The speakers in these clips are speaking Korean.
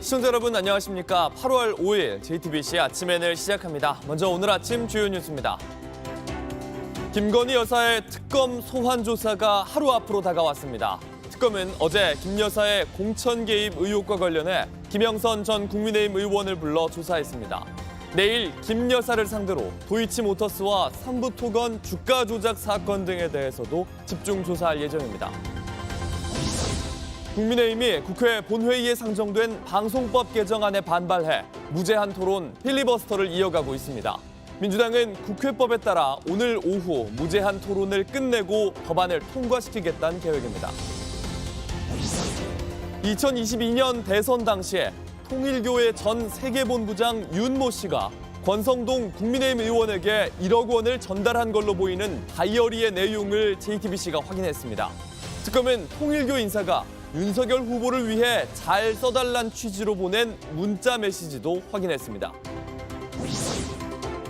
시청자 여러분 안녕하십니까. 8월 5일 JTBC 아침엔을 시작합니다. 먼저 오늘 아침 주요 뉴스입니다. 김건희 여사의 특검 소환 조사가 하루 앞으로 다가왔습니다. 특검은 어제 김 여사의 공천 개입 의혹과 관련해 김영선 전 국민의힘 의원을 불러 조사했습니다. 내일 김 여사를 상대로 도이치모터스와 삼부토건 주가 조작 사건 등에 대해서도 집중 조사할 예정입니다. 국민의힘이 국회 본회의에 상정된 방송법 개정안에 반발해 무제한 토론 필리버스터를 이어가고 있습니다. 민주당은 국회법에 따라 오늘 오후 무제한 토론을 끝내고 법안을 통과시키겠다는 계획입니다. 2022년 대선 당시에 통일교의 전 세계본부장 윤모 씨가 권성동 국민의힘 의원에게 1억 원을 전달한 걸로 보이는 다이어리의 내용을 JTBC가 확인했습니다. 특검은 통일교 인사가 윤석열 후보를 위해 잘 써달란 취지로 보낸 문자 메시지도 확인했습니다.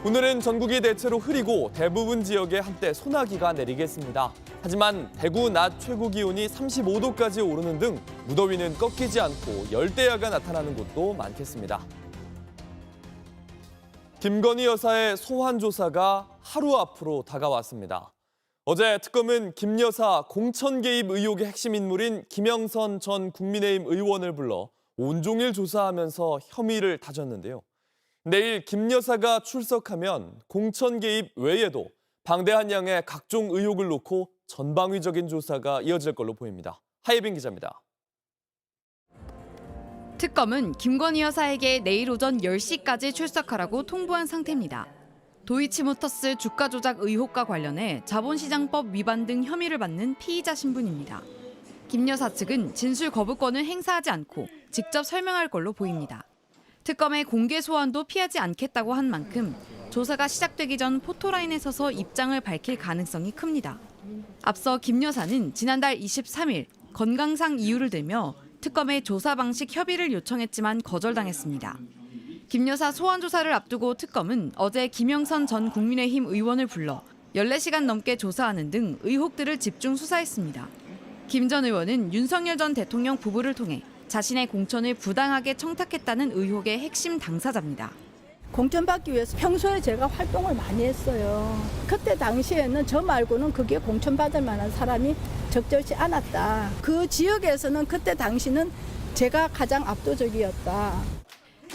오늘은 전국이 대체로 흐리고 대부분 지역에 한때 소나기가 내리겠습니다. 하지만 대구 낮 최고 기온이 35도까지 오르는 등 무더위는 꺾이지 않고 열대야가 나타나는 곳도 많겠습니다. 김건희 여사의 소환 조사가 하루 앞으로 다가왔습니다. 어제 특검은 김 여사 공천 개입 의혹의 핵심 인물인 김영선 전 국민의힘 의원을 불러 온종일 조사하면서 혐의를 다졌는데요. 내일 김 여사가 출석하면 공천 개입 외에도 방대한 양의 각종 의혹을 놓고 전방위적인 조사가 이어질 걸로 보입니다. 하예빈 기자입니다. 특검은 김건희 여사에게 내일 오전 10시까지 출석하라고 통보한 상태입니다. 도이치모터스 주가 조작 의혹과 관련해 자본시장법 위반 등 혐의를 받는 피의자 신분입니다. 김 여사 측은 진술 거부권을 행사하지 않고 직접 설명할 걸로 보입니다. 특검의 공개 소환도 피하지 않겠다고 한 만큼 조사가 시작되기 전 포토라인에 서서 입장을 밝힐 가능성이 큽니다. 앞서 김 여사는 지난달 23일 건강상 이유를 들며 특검의 조사 방식 협의를 요청했지만 거절당했습니다. 김 여사 소환 조사를 앞두고 특검은 어제 김영선 전 국민의힘 의원을 불러 14시간 넘게 조사하는 등 의혹들을 집중 수사했습니다. 김 전 의원은 윤석열 전 대통령 부부를 통해 자신의 공천을 부당하게 청탁했다는 의혹의 핵심 당사자입니다. 공천받기 위해서 평소에 제가 활동을 많이 했어요. 그때 당시에는 저 말고는 그게 공천받을 만한 사람이 적절치 않았다. 그 지역에서는 그때 당시는 제가 가장 압도적이었다.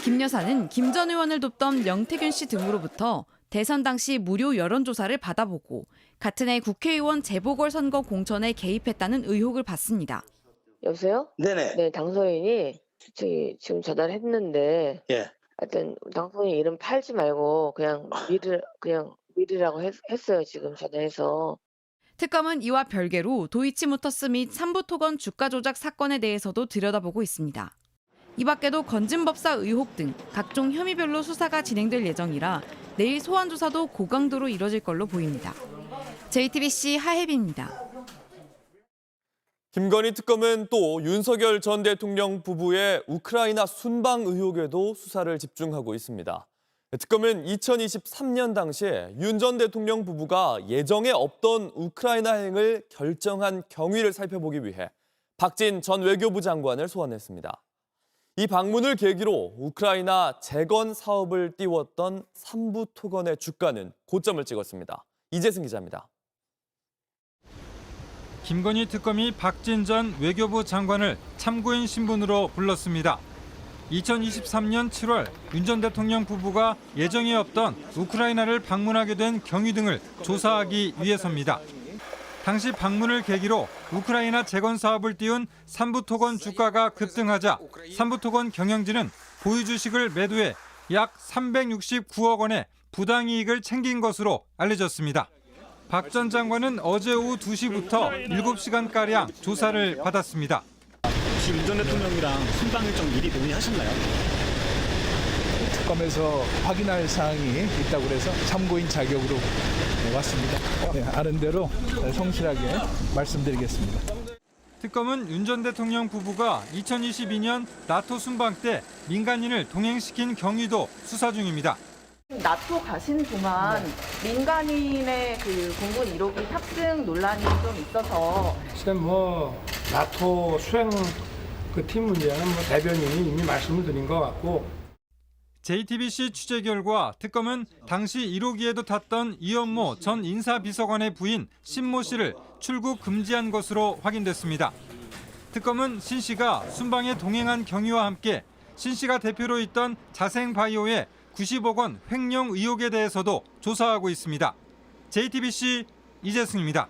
김 여사는 김 전 의원을 돕던 명태균 씨 등으로부터 대선 당시 무료 여론조사를 받아보고 같은 해 국회의원 재보궐선거 공천에 개입했다는 의혹을 받습니다. 여보세요? 네네. 네, 당선인이 지금 전화를 했는데, 예. 하여튼 당선인 이름 팔지 말고 그냥 미르라고 했어요. 지금 전화해서. 특검은 이와 별개로 도이치모터스 및 삼부토건 주가 조작 사건에 대해서도 들여다보고 있습니다. 이 밖에도 건진법사 의혹 등 각종 혐의별로 수사가 진행될 예정이라 내일 소환 조사도 고강도로 이뤄질 걸로 보입니다. JTBC 하혜빈입니다. 김건희 특검은 또 윤석열 전 대통령 부부의 우크라이나 순방 의혹에도 수사를 집중하고 있습니다. 특검은 2023년 당시에 윤 전 대통령 부부가 예정에 없던 우크라이나행을 결정한 경위를 살펴보기 위해 박진 전 외교부 장관을 소환했습니다. 이 방문을 계기로 우크라이나 재건 사업을 띄웠던 삼부토건의 주가는 고점을 찍었습니다. 이재승 기자입니다. 김건희 특검이 박진 전 외교부 장관을 참고인 신분으로 불렀습니다. 2023년 7월 윤 전 대통령 부부가 예정에 없던 우크라이나를 방문하게 된 경위 등을 조사하기 위해서입니다. 당시 방문을 계기로 우크라이나 재건 사업을 띄운 삼부토건 주가가 급등하자 삼부토건 경영진은 보유 주식을 매도해 약 369억 원의 부당이익을 챙긴 것으로 알려졌습니다. 박 전 장관은 어제 오후 2시부터 7시간가량 조사를 받았습니다. 혹시 윤 전 대통령이랑 순방 일정 미리 논의하셨나요? 특검에서 확인할 사항이 있다고 해서 참고인 자격으로 왔습니다. 아는 대로 성실하게 말씀드리겠습니다. 특검은 윤 전 대통령 부부가 2022년 나토 순방 때 민간인을 동행시킨 경위도 수사 중입니다. 나토 가신 동안 민간인의 공군 1호기 탑승 논란이 좀 있어서 지금 나토 수행 그 팀 문제는 뭐 대변인이 이미 말씀을 드린 것 같고. JTBC 취재 결과 특검은 당시 1호기에도 탔던 이현모 전 인사비서관의 부인 신모 씨를 출국 금지한 것으로 확인됐습니다. 특검은 신 씨가 순방에 동행한 경위와 함께 신 씨가 대표로 있던 자생바이오의 90억 원 횡령 의혹에 대해서도 조사하고 있습니다. JTBC 이재승입니다.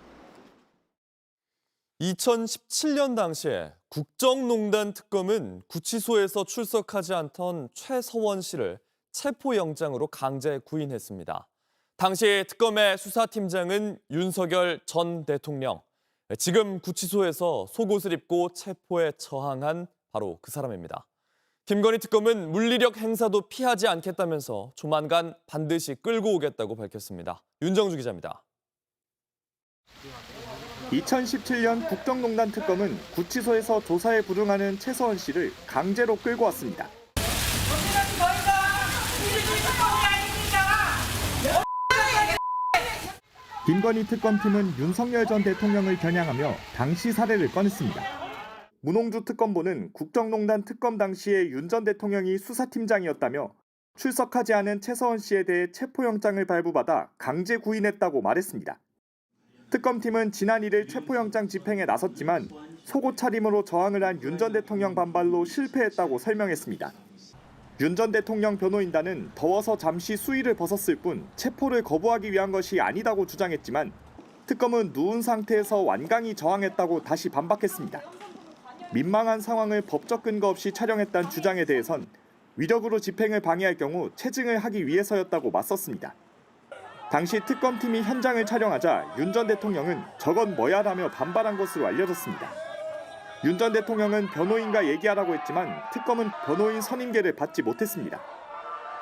2017년 당시에 국정농단 특검은 구치소에서 출석하지 않던 최서원 씨를 체포영장으로 강제 구인했습니다. 당시 특검의 수사팀장은 윤석열 전 대통령. 지금 구치소에서 속옷을 입고 체포에 저항한 바로 그 사람입니다. 김건희 특검은 물리력 행사도 피하지 않겠다면서 조만간 반드시 끌고 오겠다고 밝혔습니다. 윤정주 기자입니다. 2017년 국정농단 특검은 구치소에서 조사에 불응하는 최서원 씨를 강제로 끌고 왔습니다. 김건희 특검팀은 윤석열 전 대통령을 겨냥하며 당시 사례를 꺼냈습니다. 문홍주 특검보는 국정농단 특검 당시에 윤 전 대통령이 수사팀장이었다며 출석하지 않은 최서원 씨에 대해 체포영장을 발부받아 강제 구인했다고 말했습니다. 특검팀은 지난 1일 체포영장 집행에 나섰지만 속옷 차림으로 저항을 한 윤 전 대통령 반발로 실패했다고 설명했습니다. 윤 전 대통령 변호인단은 더워서 잠시 수의를 벗었을 뿐 체포를 거부하기 위한 것이 아니다고 주장했지만 특검은 누운 상태에서 완강히 저항했다고 다시 반박했습니다. 민망한 상황을 법적 근거 없이 촬영했다는 주장에 대해선 위력으로 집행을 방해할 경우 체증을 하기 위해서였다고 맞섰습니다. 당시 특검팀이 현장을 촬영하자 윤 전 대통령은 저건 뭐야라며 반발한 것으로 알려졌습니다. 윤 전 대통령은 변호인과 얘기하라고 했지만 특검은 변호인 선임계를 받지 못했습니다.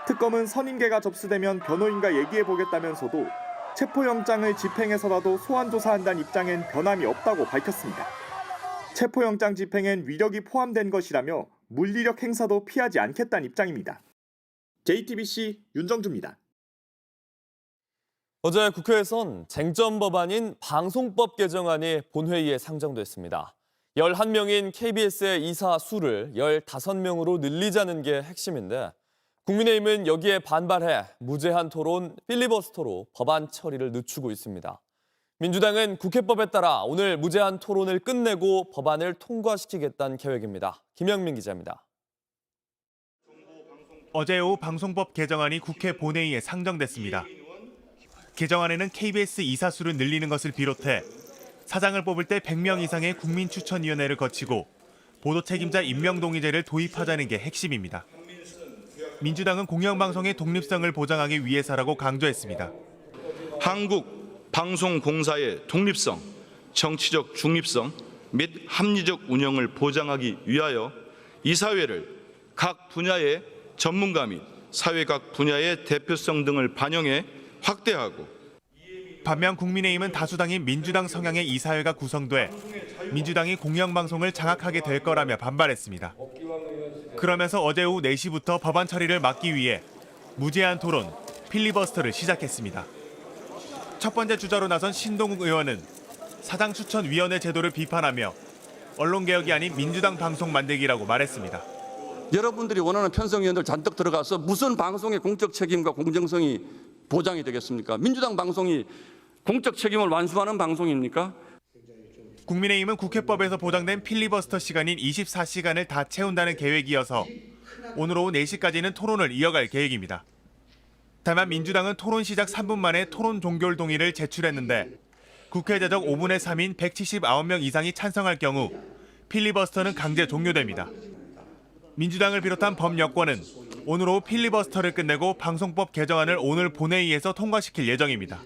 특검은 선임계가 접수되면 변호인과 얘기해보겠다면서도 체포영장을 집행해서라도 소환 조사한다는 입장엔 변함이 없다고 밝혔습니다. 체포영장 집행엔 위력이 포함된 것이라며 물리력 행사도 피하지 않겠다는 입장입니다. JTBC 윤정주입니다. 어제 국회에선 쟁점 법안인 방송법 개정안이 본회의에 상정됐습니다. 11명인 KBS의 이사 수를 15명으로 늘리자는 게 핵심인데 국민의힘은 여기에 반발해 무제한 토론 필리버스터로 법안 처리를 늦추고 있습니다. 민주당은 국회법에 따라 오늘 무제한 토론을 끝내고 법안을 통과시키겠다는 계획입니다. 김영민 기자입니다. 어제 오후 방송법 개정안이 국회 본회의에 상정됐습니다. 개정안에는 KBS 이사 수를 늘리는 것을 비롯해 사장을 뽑을 때 100명 이상의 국민추천위원회를 거치고 보도 책임자 임명동의제를 도입하자는 게 핵심입니다. 민주당은 공영방송의 독립성을 보장하기 위해서라고 강조했습니다. 한국 방송공사의 독립성, 정치적 중립성 및 합리적 운영을 보장하기 위하여 이사회를 각 분야의 전문가 및 사회 각 분야의 대표성 등을 반영해 확대하고 반면 국민의힘은 다수당인 민주당 성향의 이사회가 구성돼 민주당이 공영방송을 장악하게 될 거라며 반발했습니다. 그러면서 어제 오후 4시부터 법안 처리를 막기 위해 무제한 토론, 필리버스터를 시작했습니다. 첫 번째 주자로 나선 신동욱 의원은 사장추천위원회 제도를 비판하며 언론개혁이 아닌 민주당 방송 만들기라고 말했습니다. 여러분들이 원하는 편성위원들 잔뜩 들어가서 무슨 방송의 공적 책임과 공정성이 보장이 되겠습니까? 민주당 방송이 공적 책임을 완수하는 방송입니까? 국민의힘은 국회법에서 보장된 필리버스터 시간인 24시간을 다 채운다는 계획이어서 오늘 오후 4시까지는 토론을 이어갈 계획입니다. 다만 민주당은 토론 시작 3분 만에 토론 종결 동의를 제출했는데 국회 제적 5분의 3인 179명 이상이 찬성할 경우 필리버스터는 강제 종료됩니다. 민주당을 비롯한 범여권은 오늘 오후 필리버스터를 끝내고 방송법 개정안을 오늘 본회의에서 통과시킬 예정입니다.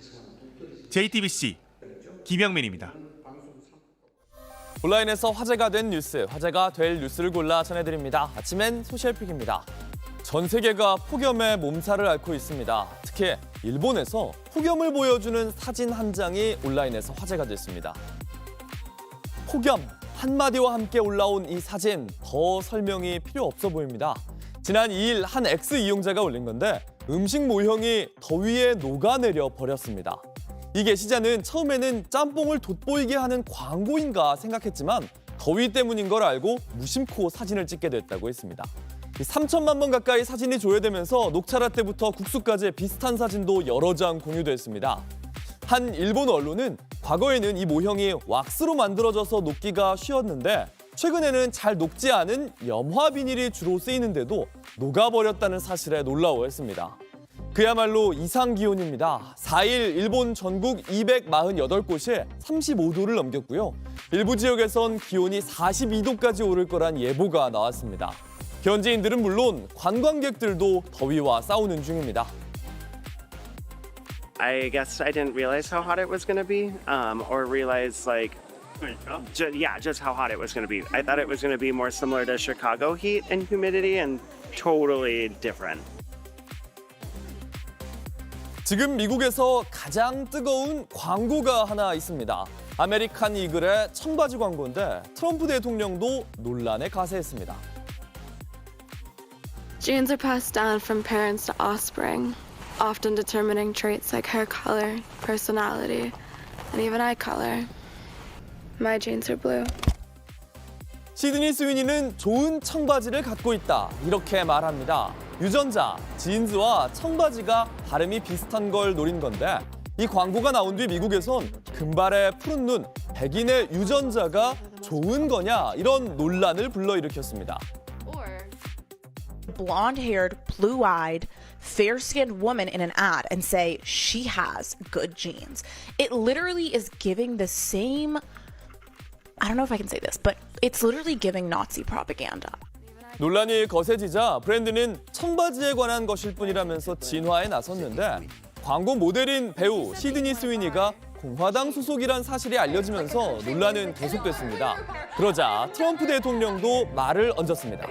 JTBC 김영민입니다. 온라인에서 화제가 된 뉴스, 화제가 될 뉴스를 골라 전해드립니다. 아침엔 소셜픽입니다. 전 세계가 폭염에 몸살을 앓고 있습니다. 특히 일본에서 폭염을 보여주는 사진 한 장이 온라인에서 화제가 됐습니다. 폭염 한마디와 함께 올라온 이 사진, 더 설명이 필요 없어 보입니다. 지난 2일 한 X 이용자가 올린 건데 음식 모형이 더위에 녹아내려 버렸습니다. 이 게시자는 처음에는 짬뽕을 돋보이게 하는 광고인가 생각했지만 더위 때문인 걸 알고 무심코 사진을 찍게 됐다고 했습니다. 3천만 번 가까이 사진이 조회되면서 녹차라 때부터 국수까지 비슷한 사진도 여러 장 공유됐습니다. 한 일본 언론은 과거에는 이 모형이 왁스로 만들어져서 녹기가 쉬웠는데 최근에는 잘 녹지 않은 염화 비닐이 주로 쓰이는데도 녹아버렸다는 사실에 놀라워했습니다. 그야말로 이상기온입니다. 4일 일본 전국 248곳이 35도를 넘겼고요. 일부 지역에선 기온이 42도까지 오를 거란 예보가 나왔습니다. 현지인들은 물론 관광객들도 더위와 싸우는 중입니다. I guess I didn't realize how hot it was going to be, or realize just how hot it was going to be. I thought it was going to be more similar to Chicago heat and humidity, and totally different. 지금 미국에서 가장 뜨거운 광고가 하나 있습니다. 아메리칸 이글의 청바지 광고인데 트럼프 대통령도 논란에 가세했습니다. Genes are passed down from parents to offspring, often determining traits like hair color, personality, and even eye color. My genes are blue. 시드니 스위니는 좋은 청바지를 갖고 있다, 이렇게 말합니다. 유전자, 진즈와 청바지가 발음이 비슷한 걸 노린 건데 이 광고가 나온 뒤 미국에선 금발의 푸른 눈, 백인의 유전자가 좋은 거냐 이런 논란을 불러일으켰습니다. Blonde-haired, blue-eyed, fair-skinned woman in an ad and say she has good genes. It literally is giving the same, I don't know if I can say this, but it's literally giving Nazi propaganda. 논란이 거세지자 브랜드는 청바지에 관한 것일 뿐이라면서 진화에 나섰는데 광고 모델인 배우 시드니 스위니가 공화당 소속이란 사실이 알려지면서 논란은 계속됐습니다. 그러자 트럼프 대통령도 말을 얹었습니다.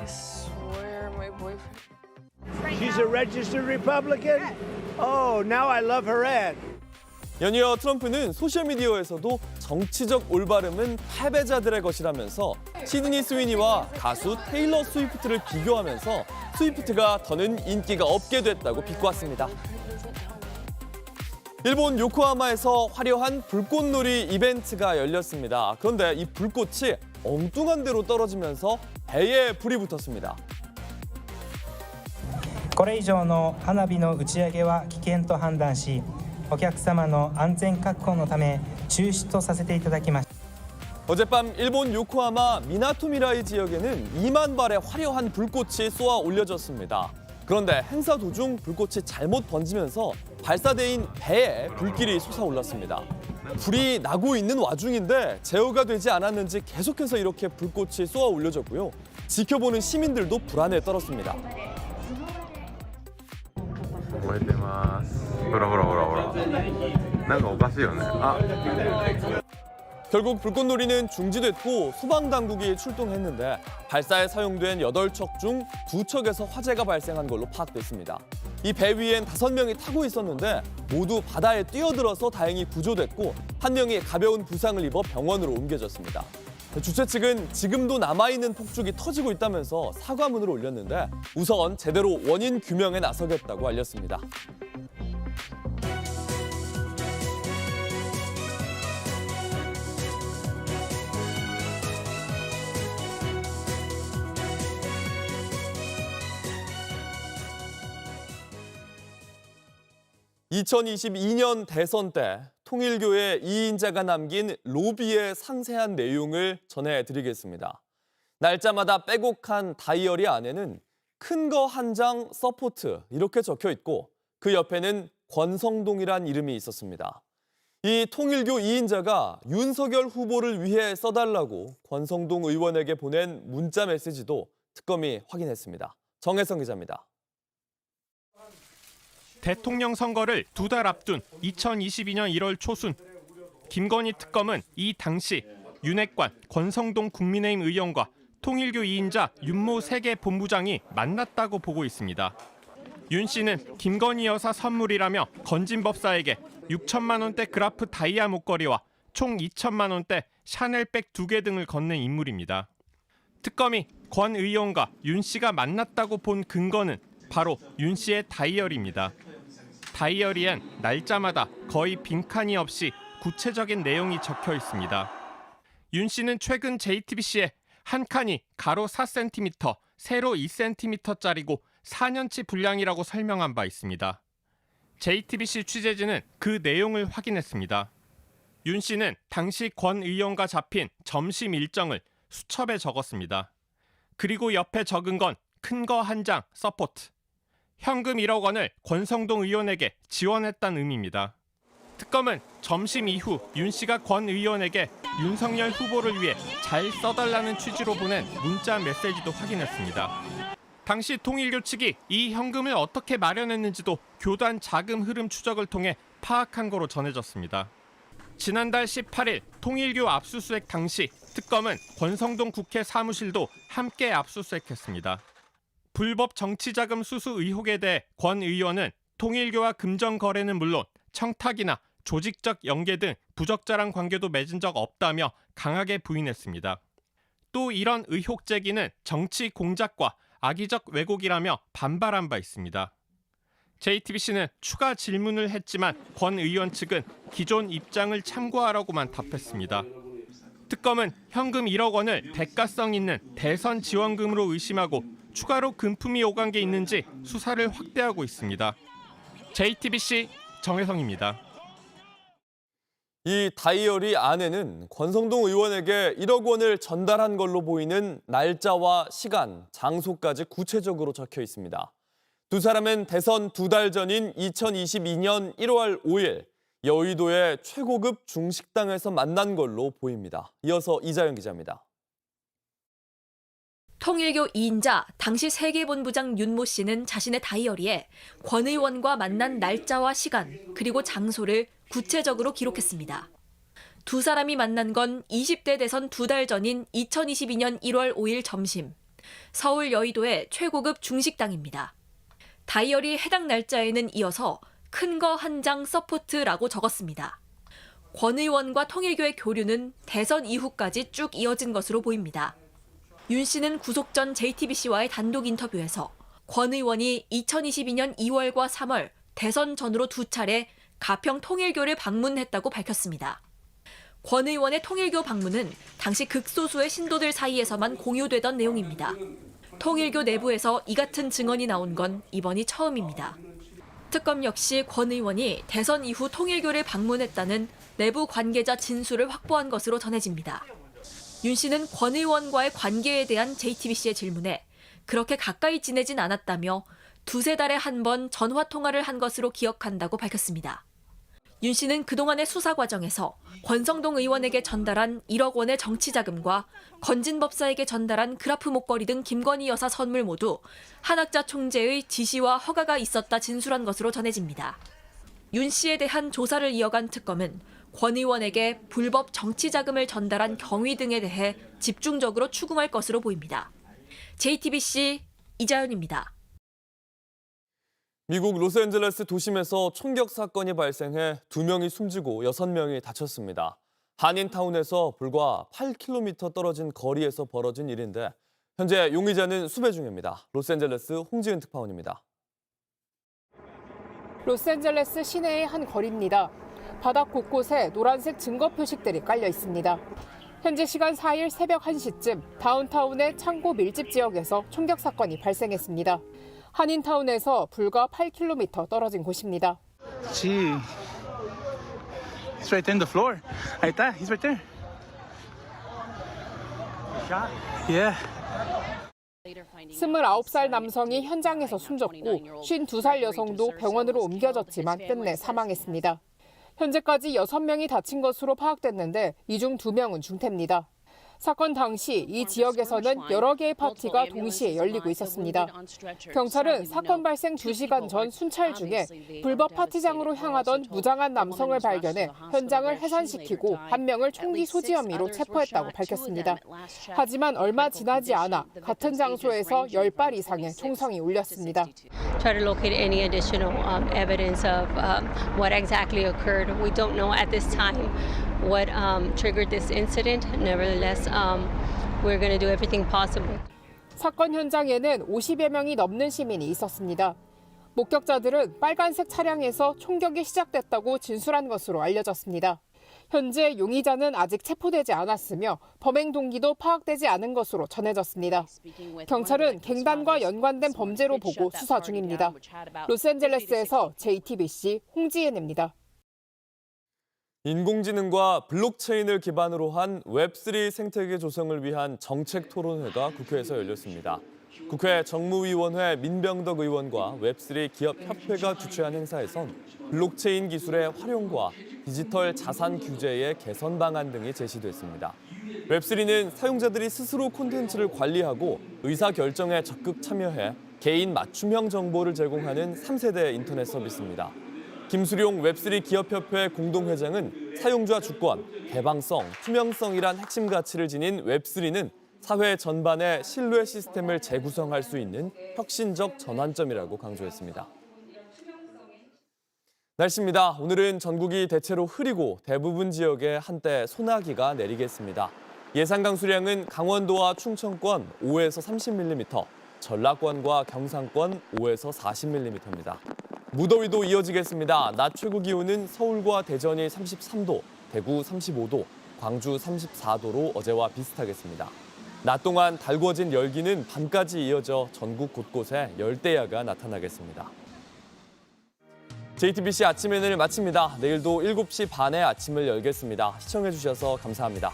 She's a registered Republican? Oh, now I love her ad. 연이어 트럼프는 소셜미디어에서도 정치적 올바름은 패배자들의 것이라면서 시드니 스위니와 가수 테일러 스위프트를 비교하면서 스위프트가 더는 인기가 없게 됐다고 비꼬았습니다. 일본 요코하마에서 화려한 불꽃놀이 이벤트가 열렸습니다. 그런데 이 불꽃이 엉뚱한 데로 떨어지면서 배에 불이 붙었습니다. これ以上の花火の打ち上げは危険と判断し、お客様の安全確保のため中止とさせていただきました。 어젯밤 일본 요코하마 미나토미라이 지역에는 2만 발의 화려한 불꽃이 쏘아 올려졌습니다. 그런데 행사 도중 불꽃이 잘못 번지면서 발사대인 배에 불길이 솟아올랐습니다. 불이 나고 있는 와중인데 제어가 되지 않았는지 계속해서 이렇게 불꽃이 쏘아 올려졌고요. 지켜보는 시민들도 불안에 떨었습니다. 결국 불꽃놀이는 중지됐고 소방당국이 출동했는데 발사에 사용된 8척 중 2척에서 화재가 발생한 걸로 파악됐습니다. 이 배 위엔 5명이 타고 있었는데 모두 바다에 뛰어들어서 다행히 구조됐고 한 명이 가벼운 부상을 입어 병원으로 옮겨졌습니다. 주최 측은 지금도 남아있는 폭죽이 터지고 있다면서 사과문을 올렸는데 우선 제대로 원인 규명에 나서겠다고 알렸습니다. (2022년) 대선 때 통일교의 이인자가 남긴 로비의 상세한 내용을 전해드리겠습니다. 날짜마다 빼곡한 다이어리 안에는 큰 거 한 장 서포트 이렇게 적혀 있고 그 옆에는 권성동이란 이름이 있었습니다. 이 통일교 이인자가 윤석열 후보를 위해 써달라고 권성동 의원에게 보낸 문자 메시지도 특검이 확인했습니다. 정혜성 기자입니다. 대통령 선거를 2달 앞둔 2022년 1월 초순, 김건희 특검은 이 당시 윤핵관 권성동 국민의힘 의원과 통일교 이인자 윤모 세계 본부장이 만났다고 보고 있습니다. 윤 씨는 김건희 여사 선물이라며 건진법사에게 6천만 원대 그라프 다이아 목걸이와 총 2천만 원대 샤넬백 2개 등을 건넨 인물입니다. 특검이 권 의원과 윤 씨가 만났다고 본 근거는 바로 윤 씨의 다이어리입니다. 다이어리엔 날짜마다 거의 빈칸이 없이 구체적인 내용이 적혀 있습니다. 윤 씨는 최근 JTBC에 한 칸이 가로 4cm, 세로 2cm짜리고 4년치 분량이라고 설명한 바 있습니다. JTBC 취재진은 그 내용을 확인했습니다. 윤 씨는 당시 권 의원과 잡힌 점심 일정을 수첩에 적었습니다. 그리고 옆에 적은 건 큰 거 한 장 서포트. 현금 1억 원을 권성동 의원에게 지원했다는 의미입니다. 특검은 점심 이후 윤 씨가 권 의원에게 윤석열 후보를 위해 잘 써달라는 취지로 보낸 문자 메시지도 확인했습니다. 당시 통일교 측이 이 현금을 어떻게 마련했는지도 교단 자금 흐름 추적을 통해 파악한 거로 전해졌습니다. 지난달 18일 통일교 압수수색 당시 특검은 권성동 국회 사무실도 함께 압수수색했습니다. 불법 정치자금 수수 의혹에 대해 권 의원은 통일교와 금전 거래는 물론 청탁이나 조직적 연계 등 부적절한 관계도 맺은 적 없다며 강하게 부인했습니다. 또 이런 의혹 제기는 정치 공작과 악의적 왜곡이라며 반발한 바 있습니다. JTBC는 추가 질문을 했지만 권 의원 측은 기존 입장을 참고하라고만 답했습니다. 특검은 현금 1억 원을 대가성 있는 대선 지원금으로 의심하고 추가로 금품이 오간 게 있는지 수사를 확대하고 있습니다. JTBC 정혜성입니다. 이 다이어리 안에는 권성동 의원에게 1억 원을 전달한 걸로 보이는 날짜와 시간, 장소까지 구체적으로 적혀 있습니다. 두 사람은 대선 2달 전인 2022년 1월 5일 여의도의 최고급 중식당에서 만난 걸로 보입니다. 이어서 이자연 기자입니다. 통일교 2인자 당시 세계본부장 윤모 씨는 자신의 다이어리에 권 의원과 만난 날짜와 시간 그리고 장소를 구체적으로 기록했습니다. 두 사람이 만난 건 20대 대선 2달 전인 2022년 1월 5일 점심, 서울 여의도의 최고급 중식당입니다. 다이어리 해당 날짜에는 이어서 큰 거 한 장 서포트라고 적었습니다. 권 의원과 통일교의 교류는 대선 이후까지 쭉 이어진 것으로 보입니다. 윤 씨는 구속 전 JTBC와의 단독 인터뷰에서 권 의원이 2022년 2월과 3월 대선 전후로 2차례 가평 통일교를 방문했다고 밝혔습니다. 권 의원의 통일교 방문은 당시 극소수의 신도들 사이에서만 공유되던 내용입니다. 통일교 내부에서 이 같은 증언이 나온 건 이번이 처음입니다. 특검 역시 권 의원이 대선 이후 통일교를 방문했다는 내부 관계자 진술을 확보한 것으로 전해집니다. 윤 씨는 권 의원과의 관계에 대한 JTBC의 질문에 그렇게 가까이 지내진 않았다며 2-3달에 한 번 전화 통화를 한 것으로 기억한다고 밝혔습니다. 윤 씨는 그동안의 수사 과정에서 권성동 의원에게 전달한 1억 원의 정치자금과 건진 법사에게 전달한 그라프 목걸이 등 김건희 여사 선물 모두 한학자 총재의 지시와 허가가 있었다 진술한 것으로 전해집니다. 윤 씨에 대한 조사를 이어간 특검은 권 의원에게 불법 정치자금을 전달한 경위 등에 대해 집중적으로 추궁할 것으로 보입니다. JTBC 이자연입니다. 미국 로스앤젤레스 도심에서 총격 사건이 발생해 2명이 숨지고 6명이 다쳤습니다. 한인타운에서 불과 8km 떨어진 거리에서 벌어진 일인데 현재 용의자는 수배 중입니다. 로스앤젤레스 홍지은 특파원입니다. 로스앤젤레스 시내의 한 거리입니다. 바닥 곳곳에 노란색 증거 표식들이 깔려 있습니다. 현재 시간 4일 새벽 1시쯤 다운타운의 창고 밀집 지역에서 총격 사건이 발생했습니다. 한인타운에서 불과 8km 떨어진 곳입니다. Gee, he's right there in the floor. Like that, he's right there. Shot? Yeah. 29살 남성이 현장에서 숨졌고 52살 여성도 병원으로 옮겨졌지만 끝내 사망했습니다. 현재까지 6명이 다친 것으로 파악됐는데 이 중 2명은 중태입니다. 사건 당시 이 지역에서는 여러 개의 파티가 동시에 열리고 있었습니다. 경찰은 사건 발생 2시간 전 순찰 중에 불법 파티장으로 향하던 무장한 남성을 발견해 현장을 해산시키고 한 명을 총기 소지 혐의로 체포했다고 밝혔습니다. 하지만 얼마 지나지 않아 같은 장소에서 10발 이상의 총성이 울렸습니다. Try to locate any additional evidence of what exactly occurred. We don't know at this time what triggered this incident. Nevertheless, we're going to do everything possible. 사건 현장에는 50여 명이 넘는 시민이 있었습니다. 목격자들은 빨간색 차량에서 총격이 시작됐다고 진술한 것으로 알려졌습니다. 현재 용의자는 아직 체포되지 않았으며 범행 동기도 파악되지 않은 것으로 전해졌습니다. 경찰은 갱단과 연관된 범죄로 보고 수사 중입니다. 로스앤젤레스에서 JTBC 홍지은입니다. 인공지능과 블록체인을 기반으로 한 웹3 생태계 조성을 위한 정책 토론회가 국회에서 열렸습니다. 국회 정무위원회 민병덕 의원과 웹3 기업협회가 주최한 행사에선 블록체인 기술의 활용과 디지털 자산 규제의 개선 방안 등이 제시됐습니다. 웹3는 사용자들이 스스로 콘텐츠를 관리하고 의사결정에 적극 참여해 개인 맞춤형 정보를 제공하는 3세대 인터넷 서비스입니다. 김수룡 웹3 기업협회 공동회장은 사용자 주권, 개방성, 투명성이란 핵심 가치를 지닌 웹3는 사회 전반의 신뢰 시스템을 재구성할 수 있는 혁신적 전환점이라고 강조했습니다. 날씨입니다. 오늘은 전국이 대체로 흐리고 대부분 지역에 한때 소나기가 내리겠습니다. 예상 강수량은 강원도와 충청권 5에서 30mm, 전라권과 경상권 5에서 40mm입니다. 무더위도 이어지겠습니다. 낮 최고 기온은 서울과 대전이 33도, 대구 35도, 광주 34도로 어제와 비슷하겠습니다. 낮 동안 달궈진 열기는 밤까지 이어져 전국 곳곳에 열대야가 나타나겠습니다. JTBC 아침 N을 마칩니다. 내일도 7시 반에 아침을 열겠습니다. 시청해주셔서 감사합니다.